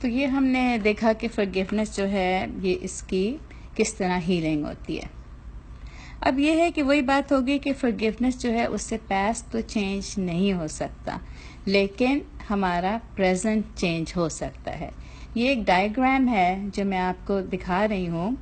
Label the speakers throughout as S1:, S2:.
S1: تو یہ ہم نے دیکھا کہ فرگیونیس جو ہے یہ اس کی کس طرح ہیلنگ ہوتی ہے. اب یہ ہے کہ وہی بات ہوگی کہ فرگیونیس جو ہے اس سے پاسٹ تو چینج نہیں ہو سکتا، لیکن ہمارا پریزنٹ چینج ہو سکتا ہے. یہ ایک ڈائیگرام ہے جو میں آپ کو دکھا رہی ہوں.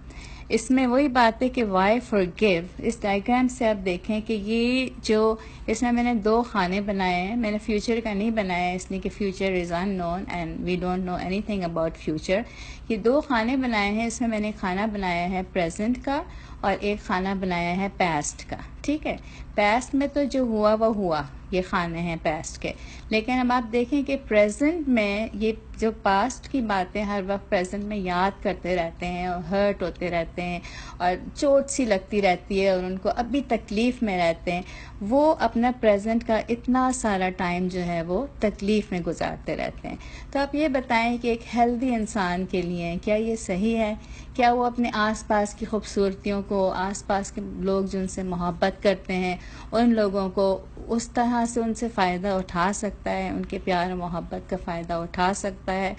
S1: اس میں وہی بات ہے کہ وائی forgive. اس ڈائیگرام سے آپ دیکھیں کہ یہ جو اس میں نے 2 خانے بنائے ہیں. میں نے فیوچر کا نہیں بنایا اس لیے کہ future is unknown and we don't know anything about future. یہ 2 خانے بنائے ہیں. اس میں نے کھانا بنایا ہے پریزنٹ کا اور ایک خانہ بنایا ہے پاسٹ کا. ٹھیک ہے، پاسٹ میں تو جو ہوا وہ ہوا، یہ خانے ہیں پاسٹ کے. لیکن اب آپ دیکھیں کہ پریزنٹ میں یہ جو پاسٹ کی باتیں ہر وقت پریزنٹ میں یاد کرتے رہتے ہیں اور ہرٹ ہوتے رہتے ہیں اور چوٹ سی لگتی رہتی ہے اور ان کو ابھی تکلیف میں رہتے ہیں، وہ اپنا پریزنٹ کا اتنا سارا ٹائم جو ہے وہ تکلیف میں گزارتے رہتے ہیں. تو آپ یہ بتائیں کہ ایک ہیلدی انسان کے لیے کیا یہ صحیح ہے؟ کیا وہ اپنے آس پاس کی خوبصورتیوں کو، آس پاس کے لوگ جن سے محبت کرتے ہیں ان لوگوں کو اس طرح سے ان سے فائدہ اٹھا سکتا ہے، ان کے پیار و محبت کا فائدہ اٹھا سکتا ہے؟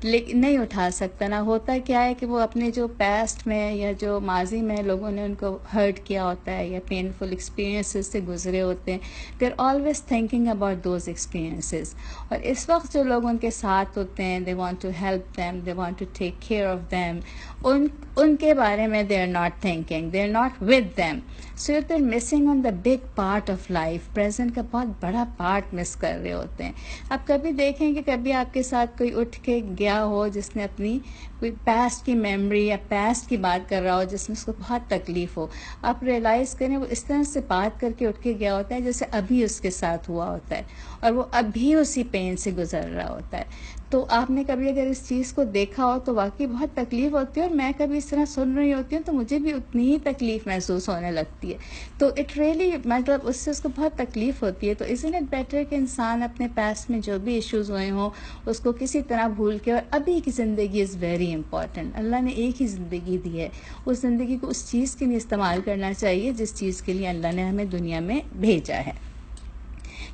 S1: لیکن نہیں اٹھا سکتا. نہ ہوتا کیا ہے کہ وہ اپنے جو پاسٹ میں یا جو ماضی میں لوگوں نے ان کو ہرٹ کیا ہوتا ہے یا پینفل ایکسپیرینسز سے گزرے ہوتے ہیں، they are always thinking about those experiences. اور اس وقت جو لوگ ان کے ساتھ ہوتے ہیں، they want to help them, they want to take care of them, ان کے بارے میں they are not thinking, they are not with them. So they are missing on the big part of life. Present کا بہت بڑا part مس کر رہے ہوتے ہیں. آپ کبھی دیکھیں کہ کبھی آپ کے ساتھ کوئی اٹھ کے گیا ہو جس نے اپنی کوئی پاسٹ کی میموری یا پاسٹ کی بات کر رہا ہو جس میں اس کو بہت تکلیف ہو، آپ ریئلائز کریں وہ اس طرح سے بات کر کے اٹھ کے گیا ہوتا ہے جیسے ابھی اس کے ساتھ ہوا ہوتا ہے اور وہ ابھی اسی پین سے گزر رہا ہوتا ہے. تو آپ نے کبھی اگر اس چیز کو دیکھا ہو تو واقعی بہت تکلیف ہوتی ہے. اور میں کبھی اس طرح سن رہی ہوتی ہوں تو مجھے بھی اتنی ہی تکلیف محسوس ہونے لگتی ہے. تو اٹ ریئلی مطلب اس سے اس کو بہت تکلیف ہوتی ہے. تو isn't it بیٹر کہ انسان اپنے پاسٹ میں جو بھی ایشوز ہوئے ہوں اس کو کسی طرح بھول کے، اور ابھی کی زندگی از ویری امپورٹنٹ. اللہ نے ایک ہی زندگی دی ہے، اس زندگی کو اس چیز کے لیے استعمال کرنا چاہیے جس چیز کے لیے اللہ نے ہمیں دنیا میں بھیجا ہے.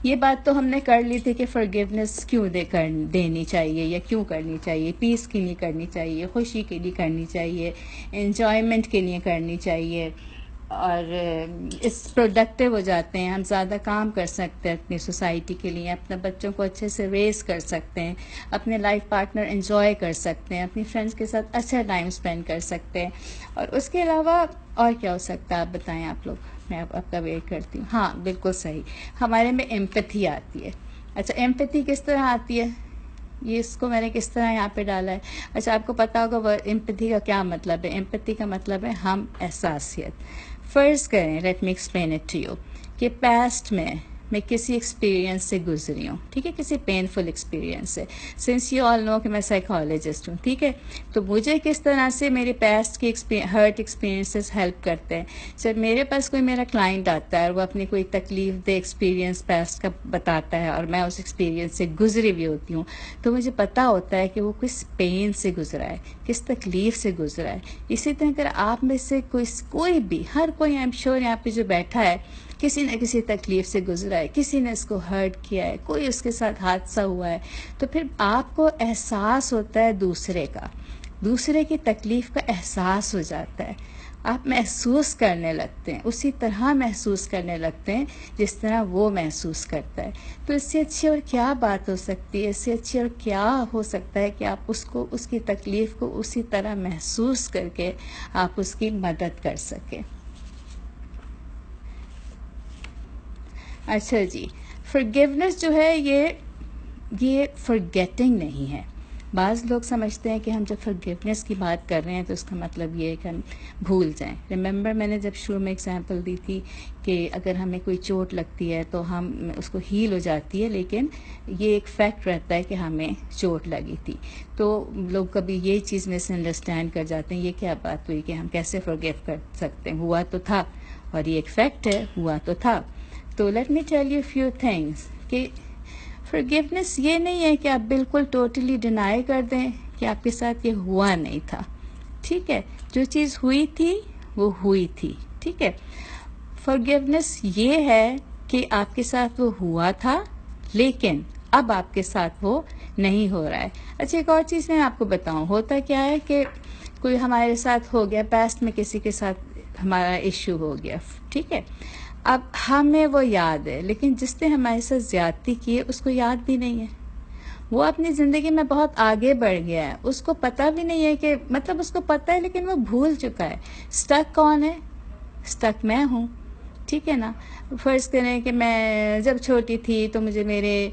S1: یہ بات تو ہم نے کر لی تھی کہ فرگیونیس کیوں دینی چاہیے یا کیوں کرنی چاہیے. پیس کے لیے کرنی چاہیے، خوشی کے لیے کرنی چاہیے، انجوائمنٹ کے لیے کرنی چاہیے، اور اس پروڈکٹیو ہو جاتے ہیں. ہم زیادہ کام کر سکتے ہیں اپنی سوسائٹی کے لیے، اپنے بچوں کو اچھے سے ریز کر سکتے ہیں، اپنے لائف پارٹنر انجوائے کر سکتے ہیں، اپنی فرینڈس کے ساتھ اچھا ٹائم اسپینڈ کر سکتے ہیں. اور اس کے علاوہ اور کیا ہو سکتا ہے آپ بتائیں آپ لوگ؟ میں آپ کا ویٹ کرتی ہوں. ہاں بالکل صحیح، ہمارے میں ایمپتھی آتی ہے. اچھا ایمپتھی کس طرح آتی ہے؟ یہ اس کو میں نے کس طرح یہاں پہ ڈالا ہے. اچھا آپ کو پتا ہوگا ایمپتھی کا کیا مطلب ہے. ایمپتھی کا مطلب ہے ہم احساسیت. فرض کریں، let me explain it to you, کہ پاسٹ میں کسی ایکسپیرینس سے گزری ہوں، ٹھیک ہے، کسی پینفل ایکسپیرینس سے. سنس یو آل نو کہ میں سائیکالوجسٹ ہوں، ٹھیک ہے، تو مجھے کس طرح سے میرے پاسٹ کی ہرٹ ایکسپیرینسز ہیلپ کرتے ہیں. جب میرے پاس کوئی میرا کلائنٹ آتا ہے اور وہ اپنی کوئی تکلیف دہ ایکسپیرینس پاسٹ کا بتاتا ہے اور میں اس ایکسپیرینس سے گزری ہوئی ہوتی ہوں، تو مجھے پتا ہوتا ہے کہ وہ کس پین سے گزرا ہے، کس تکلیف سے گزرا ہے. اسی طرح اگر آپ میں سے کوئی بھی، ہر کوئی آئی ایم شیور یہاں پہ جو بیٹھا ہے کسی نہ کسی تکلیف سے گزرا ہے، کسی نے اس کو ہرٹ کیا ہے، کوئی اس کے ساتھ حادثہ ہوا ہے، تو پھر آپ کو احساس ہوتا ہے دوسرے کی تکلیف کا احساس ہو جاتا ہے. آپ محسوس کرنے لگتے ہیں، اسی طرح محسوس کرنے لگتے ہیں جس طرح وہ محسوس کرتا ہے. تو اس سے اچھی اور کیا بات ہو سکتی ہے، اس سے اچھی اور کیا ہو سکتا ہے کہ آپ اس کی تکلیف کو اسی طرح محسوس کر کے آپ اس کی مدد کر سکیں. اچھا جی، فرگیونیس جو ہے یہ فرگیٹنگ نہیں ہے. بعض لوگ سمجھتے ہیں کہ ہم جب فرگیونیس کی بات کر رہے ہیں تو اس کا مطلب یہ ہے کہ ہم بھول جائیں. ریممبر میں نے جب شروع میں ایگزامپل دی تھی کہ اگر ہمیں کوئی چوٹ لگتی ہے تو ہم اس کو ہیل ہو جاتی ہے، لیکن یہ ایک فیکٹ رہتا ہے کہ ہمیں چوٹ لگی تھی. تو لوگ کبھی یہ چیز مس انڈرسٹینڈ کر جاتے ہیں، یہ کیا بات ہوئی کہ ہم کیسے فرگیو کر سکتے ہیں، ہوا تو تھا، اور یہ ایک فیکٹ ہے، ہوا تو تھا. تو let me tell you few things کہ فرگیونیس یہ نہیں ہے کہ آپ بالکل ٹوٹلی ڈینائی کر دیں کہ آپ کے ساتھ یہ ہوا نہیں تھا. ٹھیک ہے، جو چیز ہوئی تھی وہ ہوئی تھی. ٹھیک ہے، فرگیونیس یہ ہے کہ آپ کے ساتھ وہ ہوا تھا لیکن اب آپ کے ساتھ وہ نہیں ہو رہا ہے. اچھا ایک اور چیز میں آپ کو بتاؤں، ہوتا کیا ہے کہ کوئی ہمارے ساتھ ہو گیا، پاسٹ میں کسی کے ساتھ ہمارا ایشو ہو گیا، ٹھیک ہے، اب ہمیں وہ یاد ہے، لیکن جس نے ہمارے ساتھ زیادتی کی ہے اس کو یاد بھی نہیں ہے. وہ اپنی زندگی میں بہت آگے بڑھ گیا ہے، اس کو پتہ بھی نہیں ہے کہ مطلب اس کو پتہ ہے لیکن وہ بھول چکا ہے. اسٹک کون ہے؟ اسٹک میں ہوں، ٹھیک ہے نا. فرض کریں کہ میں جب چھوٹی تھی تو مجھے میرے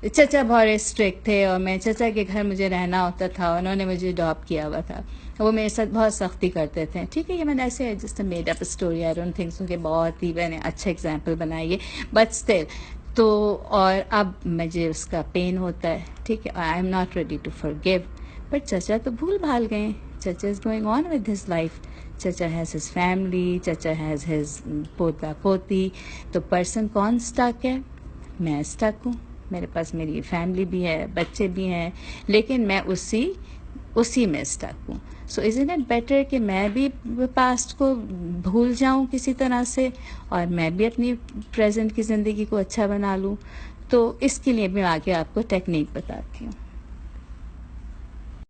S1: چچا بہت اسٹرکٹ تھے، اور میں چچا کے گھر مجھے رہنا ہوتا تھا، انہوں نے مجھے اڈاپٹ کیا ہوا تھا، وہ میرے ساتھ بہت سختی کرتے تھے، ٹھیک ہے. یہ میں نے ایسے just made up story, I don't think so کہ بہت ہی میں نے اچھا ایگزامپل بنائی ہے، بٹ اسٹل تو. اور اب مجھے اس کا پین ہوتا ہے، ٹھیک ہے، I'm not ready to forgive. But چچا تو بھول بھال گئے. چچا is going on with his life. چچا ہیز ہز فیملی، چچا ہیز ہز پوتا پوتی. تو پرسن کون اسٹک ہے؟ میں اسٹک ہوں. میرے پاس میری فیملی بھی ہے، بچے بھی ہیں، لیکن میں اسی میں اسٹک ہوں. سو isn't it better کہ میں بھی پاسٹ کو بھول جاؤں کسی طرح سے، اور میں بھی اپنی پریزنٹ کی زندگی کو اچھا بنا لوں. تو اس کے لیے میں آگے آپ کو ٹیکنیک بتاتی ہوں.